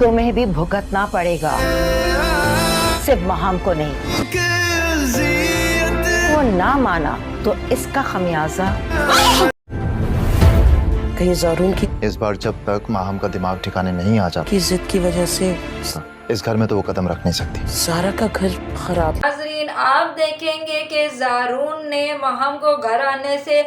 तुम्हें भी भुगतना पड़ेगा, सिर्फ माहम को नहीं। वो ना माना तो इसका खमियाजा कहीं ज़ारून की इस बार जब तक माहम का दिमाग ठिकाने नहीं आ जाता, जिद की वजह से इस घर में तो वो कदम रख नहीं सकती। सारा का घर खराब। नाज़रीन, आप देखेंगे कि ज़ारून ने माहम को घर आने से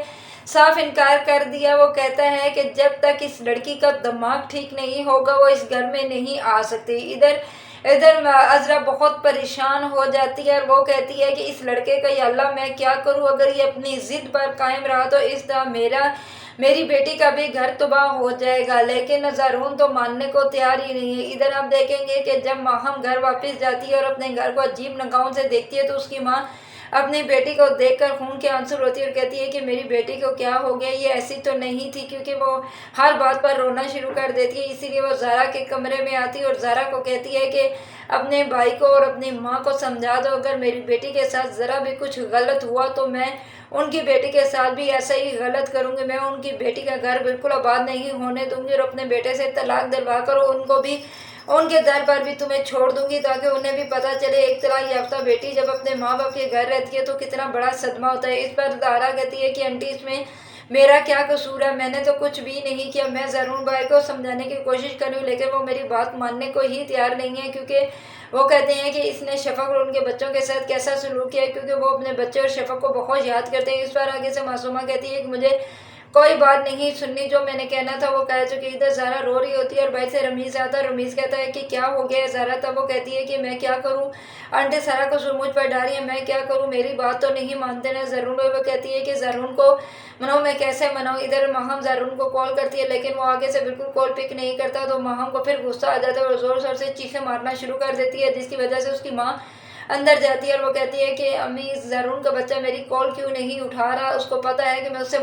साफ इनकार कर दिया। वो कहता है कि जब तक इस लड़की का दिमाग ठीक नहीं होगा वो इस घर में नहीं आ सकती। इधर अज़रा बहुत परेशान हो जाती है और वो कहती है कि इस लड़के का या अल्लाह मैं क्या करूं, अगर ये अपनी ज़िद पर कायम रहा तो इस तरह मेरी बेटी का भी घर तबाह हो जाएगा। लेकिन ज़ारून तो मानने को तैयार ही नहीं है। इधर आप देखेंगे कि जब माहम घर वापस जाती है और अपने घर को अजीब नगाहों से देखती है तो उसकी माँ अपनी बेटी को देखकर खून के आंसू रोती है और कहती है कि मेरी बेटी को क्या हो गया, ये ऐसी तो नहीं थी, क्योंकि वो हर बात पर रोना शुरू कर देती है। इसीलिए वो ज़ारा के कमरे में आती है और ज़ारा को कहती है कि अपने भाई को और अपनी माँ को समझा दो, अगर मेरी बेटी के साथ ज़रा भी कुछ गलत हुआ तो मैं उनकी बेटी के साथ भी ऐसा ही गलत करूँगी। मैं उनकी बेटी का घर बिल्कुल आबाद नहीं होने दूँगी और अपने बेटे से तलाक दिलवा कर उनको भी उनके दर पर भी तुम्हें छोड़ दूंगी, ताकि उन्हें भी पता चले एक तलाक याफ्ता बेटी जब अपने माँ बाप के घर रहती है तो कितना बड़ा सदमा होता है। इस पर ज़ारा कहती है कि आंटी इसमें मेरा क्या कसूर है, मैंने तो कुछ भी नहीं किया। मैं ज़रून भाई को समझाने की कोशिश कर रही हूँ लेकिन वो मेरी बात मानने को ही तैयार नहीं है, क्योंकि वो कहते हैं कि इसने शफक और उनके बच्चों के साथ कैसा सलूक किया, क्योंकि वो अपने बच्चे और शफक को बहुत याद करते हैं। इस पर आगे से मासूमा कहती है कि मुझे कोई बात नहीं सुननी, जो मैंने कहना था वो कह चुकी। इधर ज़ारा रो रही होती है और भाई से रमीज़ आता है। रमीज़ कहता है कि क्या हो गया है ज़ारा, तब वो कहती है कि मैं क्या करूं, आंटी सारा कसूर मुझ पर डाली है, मैं क्या करूं, मेरी बात तो नहीं मानते ना ज़रून। वो कहती है कि ज़रून को मनाओ, मैं कैसे मनाऊं। इधर माहम ज़रून को कॉल करती है लेकिन वो आगे से बिल्कुल कॉल पिक नहीं करता, तो माहम को फिर गुस्सा आ जाता है और ज़ोर ज़ोर से चीखें मारना शुरू कर देती है, जिसकी वजह से उसकी माँ अंदर जाती है और वो कहती है कि अम्मी ज़रून का बच्चा मेरी कॉल क्यों नहीं उठा रहा, उसको पता है कि मैं उससे